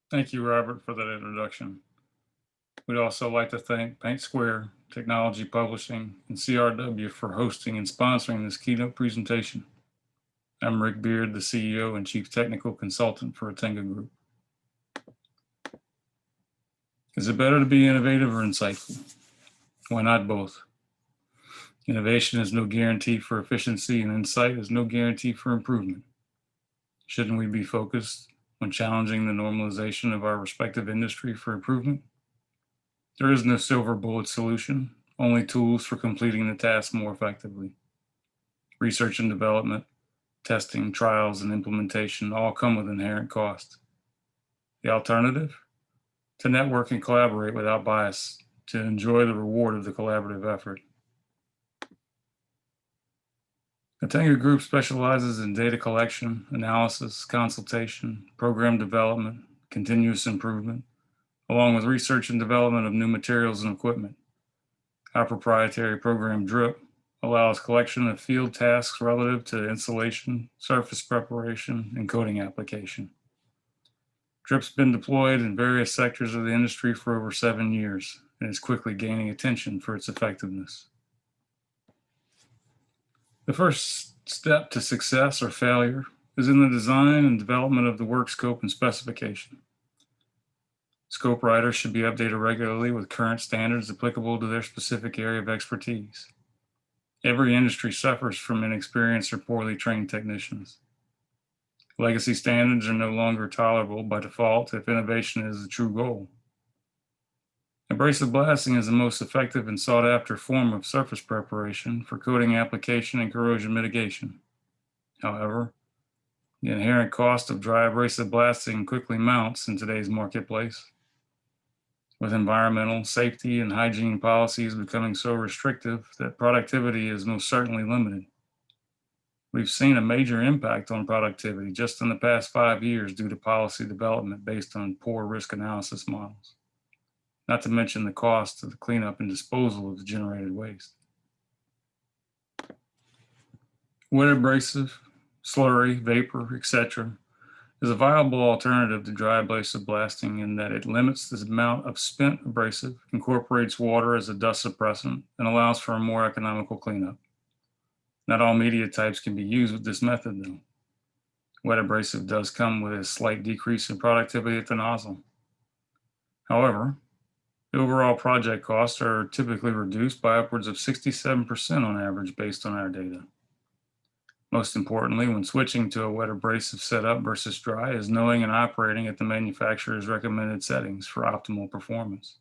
Thank you, Robert, for that introduction. We'd also like to thank Paintsquare, Technology Publishing, and CRW for hosting and sponsoring this keynote presentation. I'm Rick Beard, the CEO and Chief Technical Consultant for Atenga Group. Is it better to be innovative or insightful? Why not both? Innovation is no guarantee for efficiency, and insight is no guarantee for improvement. Shouldn't we be focused on challenging the normalization of our respective industry for improvement? There is no silver bullet solution, only tools for completing the task more effectively. Research and development, testing, trials, and implementation all come with inherent cost. The alternative? To network and collaborate without bias, to enjoy the reward of the collaborative effort. Atenga Group specializes in data collection, analysis, consultation, program development, continuous improvement, along with research and development of new materials and equipment. Our proprietary program DRIP allows collection of field tasks relative to installation, surface preparation, and coating application. DRIP's been deployed in various sectors of the industry for over 7 years and is quickly gaining attention for its effectiveness. The first step to success or failure is in the design and development of the work scope and specification. Scope writers should be updated regularly with current standards applicable to their specific area of expertise. Every industry suffers from inexperienced or poorly trained technicians. Legacy standards are no longer tolerable by default if innovation is the true goal. Abrasive blasting is the most effective and sought-after form of surface preparation for coating application and corrosion mitigation. However, the inherent cost of dry abrasive blasting quickly mounts in today's marketplace. With environmental, safety, and hygiene policies becoming so restrictive that productivity is most certainly limited. We've seen a major impact on productivity just in the past 5 years due to policy development based on poor risk analysis models, not to mention the cost of the cleanup and disposal of the generated waste. Wet abrasive, slurry, vapor, etc., is a viable alternative to dry abrasive blasting in that it limits the amount of spent abrasive, incorporates water as a dust suppressant, and allows for a more economical cleanup. Not all media types can be used with this method, though. Wet abrasive does come with a slight decrease in productivity at the nozzle. However, the overall project costs are typically reduced by upwards of 67% on average based on our data. Most importantly, when switching to a wet abrasive setup versus dry is knowing and operating at the manufacturer's recommended settings for optimal performance.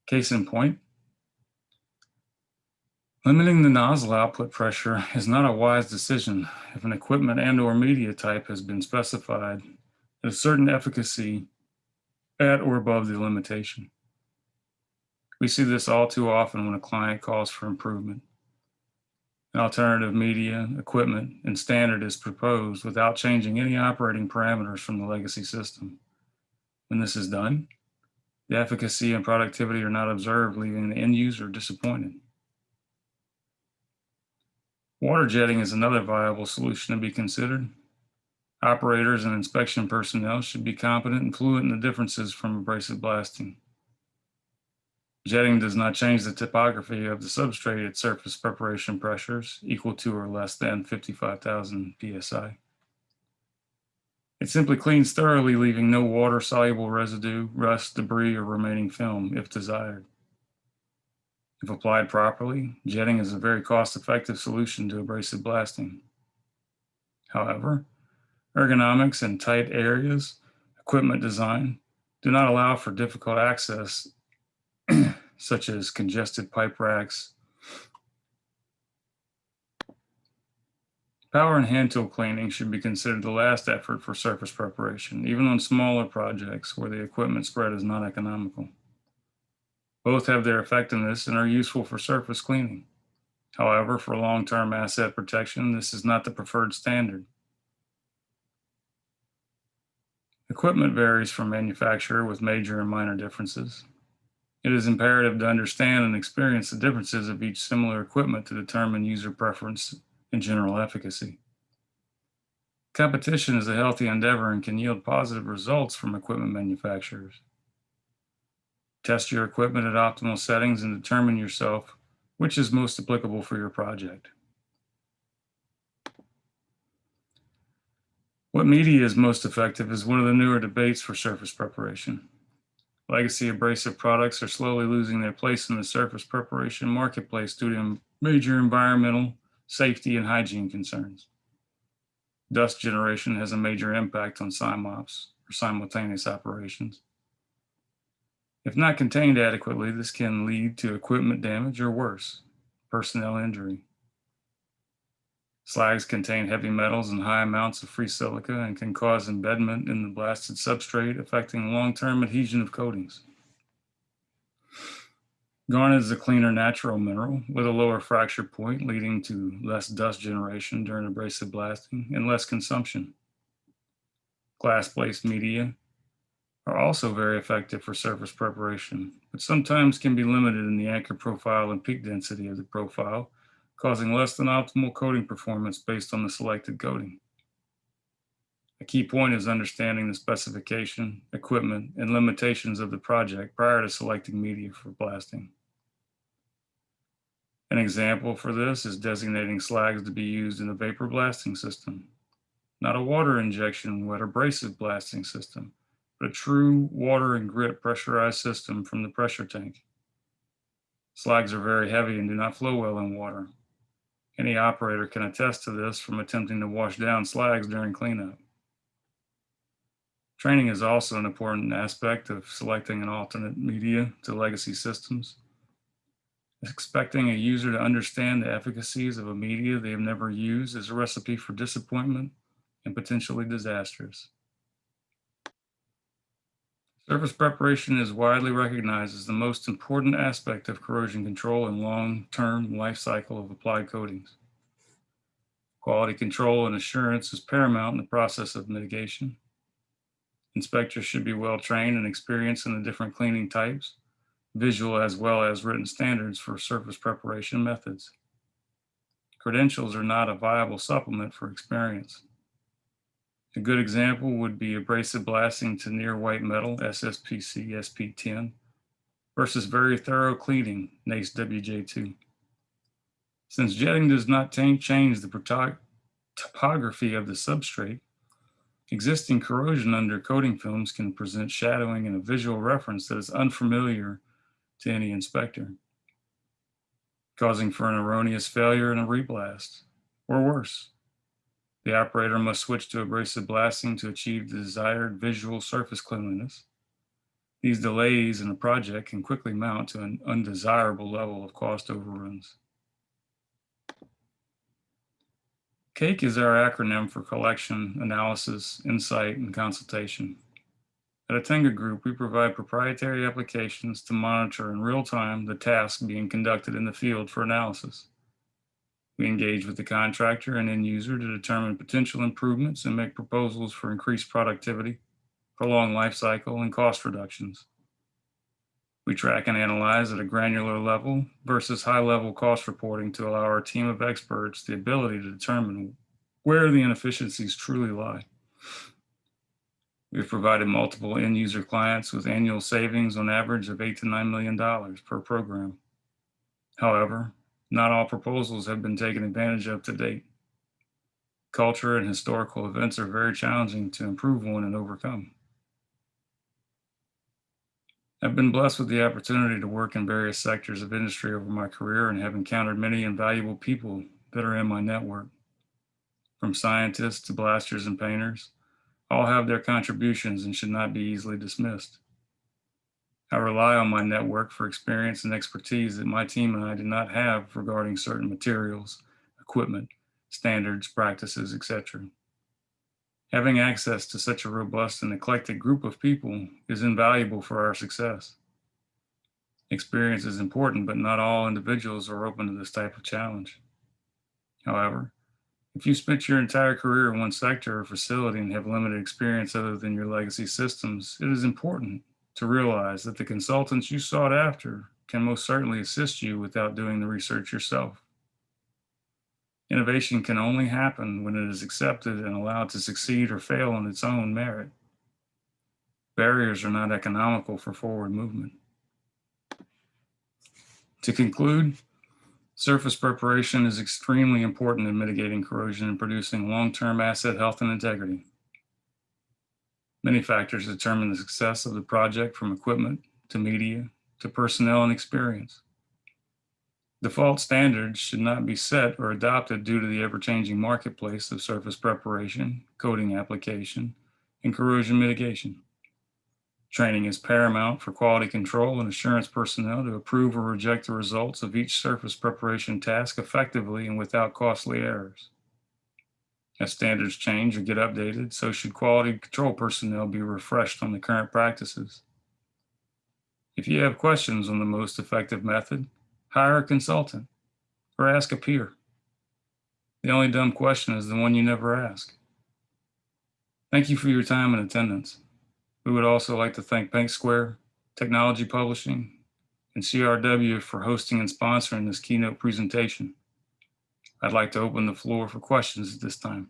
Case in point, limiting the nozzle output pressure is not a wise decision if an equipment and/or media type has been specified at a certain efficacy at or above the limitation. We see this all too often when a client calls for improvement. An alternative media, equipment, and standard is proposed without changing any operating parameters from the legacy system. When this is done, the efficacy and productivity are not observed, leaving the end user disappointed. Water jetting is another viable solution to be considered. Operators and inspection personnel should be competent and fluent in the differences from abrasive blasting. Jetting does not change the topography of the substrate at surface preparation pressures equal to or less than 55,000 psi. It simply cleans thoroughly, leaving no water-soluble residue, rust, debris, or remaining film, if desired. If applied properly, jetting is a very cost-effective solution to abrasive blasting. However, ergonomics in tight areas, equipment design, do not allow for difficult access such as congested pipe racks. Power and hand tool cleaning should be considered the last effort for surface preparation, even on smaller projects where the equipment spread is not economical. Both have their effectiveness and are useful for surface cleaning. However, for long-term asset protection, this is not the preferred standard. Equipment varies from manufacturer with major and minor differences. It is imperative to understand and experience the differences of each similar equipment to determine user preference and general efficacy. Competition is a healthy endeavor and can yield positive results from equipment manufacturers. Test your equipment at optimal settings and determine yourself which is most applicable for your project. What media is most effective is one of the newer debates for surface preparation. Legacy abrasive products are slowly losing their place in the surface preparation marketplace due to major environmental, safety, and hygiene concerns. Dust generation has a major impact on SIMOPS, or simultaneous operations. If not contained adequately, this can lead to equipment damage or worse, personnel injury. Slags contain heavy metals and high amounts of free silica and can cause embedment in the blasted substrate, affecting long-term adhesion of coatings. Garnet is a cleaner natural mineral with a lower fracture point, leading to less dust generation during abrasive blasting and less consumption. Glass-based media are also very effective for surface preparation, but sometimes can be limited in the anchor profile and peak density of the profile, causing less than optimal coating performance based on the selected coating. A key point is understanding the specification, equipment, and limitations of the project prior to selecting media for blasting. An example for this is designating slags to be used in a vapor blasting system, not a water injection wet abrasive blasting system, but a true water and grit pressurized system from the pressure tank. Slags are very heavy and do not flow well in water. Any operator can attest to this from attempting to wash down slags during cleanup. Training is also an important aspect of selecting an alternate media to legacy systems. Expecting a user to understand the efficacies of a media they have never used is a recipe for disappointment and potentially disastrous. Surface preparation is widely recognized as the most important aspect of corrosion control and long-term life cycle of applied coatings. Quality control and assurance is paramount in the process of mitigation. Inspectors should be well trained and experienced in the different cleaning types, visual as well as written standards for surface preparation methods. Credentials are not a viable supplement for experience. A good example would be abrasive blasting to near white metal, SSPC SP10, versus very thorough cleaning, NACE WJ2. Since jetting does not change the topography of the substrate, existing corrosion under coating films can present shadowing and a visual reference that is unfamiliar to any inspector, causing for an erroneous failure in a reblast, or worse. The operator must switch to abrasive blasting to achieve the desired visual surface cleanliness. These delays in a project can quickly mount to an undesirable level of cost overruns. CAKE is our acronym for Collection, Analysis, Insight, and Consultation. At Atenga Group, we provide proprietary applications to monitor in real time the tasks being conducted in the field for analysis. We engage with the contractor and end user to determine potential improvements and make proposals for increased productivity, prolonged life cycle, and cost reductions. We track and analyze at a granular level versus high-level cost reporting to allow our team of experts the ability to determine where the inefficiencies truly lie. We've provided multiple end-user clients with annual savings on average of $8 to $9 million per program. However, not all proposals have been taken advantage of to date. Culture and historical events are very challenging to improve on and overcome. I've been blessed with the opportunity to work in various sectors of industry over my career and have encountered many invaluable people that are in my network. From scientists to blasters and painters, all have their contributions and should not be easily dismissed. I rely on my network for experience and expertise that my team and I do not have regarding certain materials, equipment, standards, practices, etc. Having access to such a robust and eclectic group of people is invaluable for our success. Experience is important, but not all individuals are open to this type of challenge. However, if you spent your entire career in one sector or facility and have limited experience other than your legacy systems, it is important to realize that the consultants you sought after can most certainly assist you without doing the research yourself. Innovation can only happen when it is accepted and allowed to succeed or fail on its own merit. Barriers are not economical for forward movement. To conclude, surface preparation is extremely important in mitigating corrosion and producing long-term asset health and integrity. Many factors determine the success of the project, from equipment to media to personnel and experience. Default standards should not be set or adopted due to the ever-changing marketplace of surface preparation, coating application, and corrosion mitigation. Training is paramount for quality control and assurance personnel to approve or reject the results of each surface preparation task effectively and without costly errors. As standards change or get updated, so should quality control personnel be refreshed on the current practices. If you have questions on the most effective method, hire a consultant or ask a peer. The only dumb question is the one you never ask. Thank you for your time and attendance. We would also like to thank Paintsquare, Technology Publishing, and CRW for hosting and sponsoring this keynote presentation. I'd like to open the floor for questions at this time.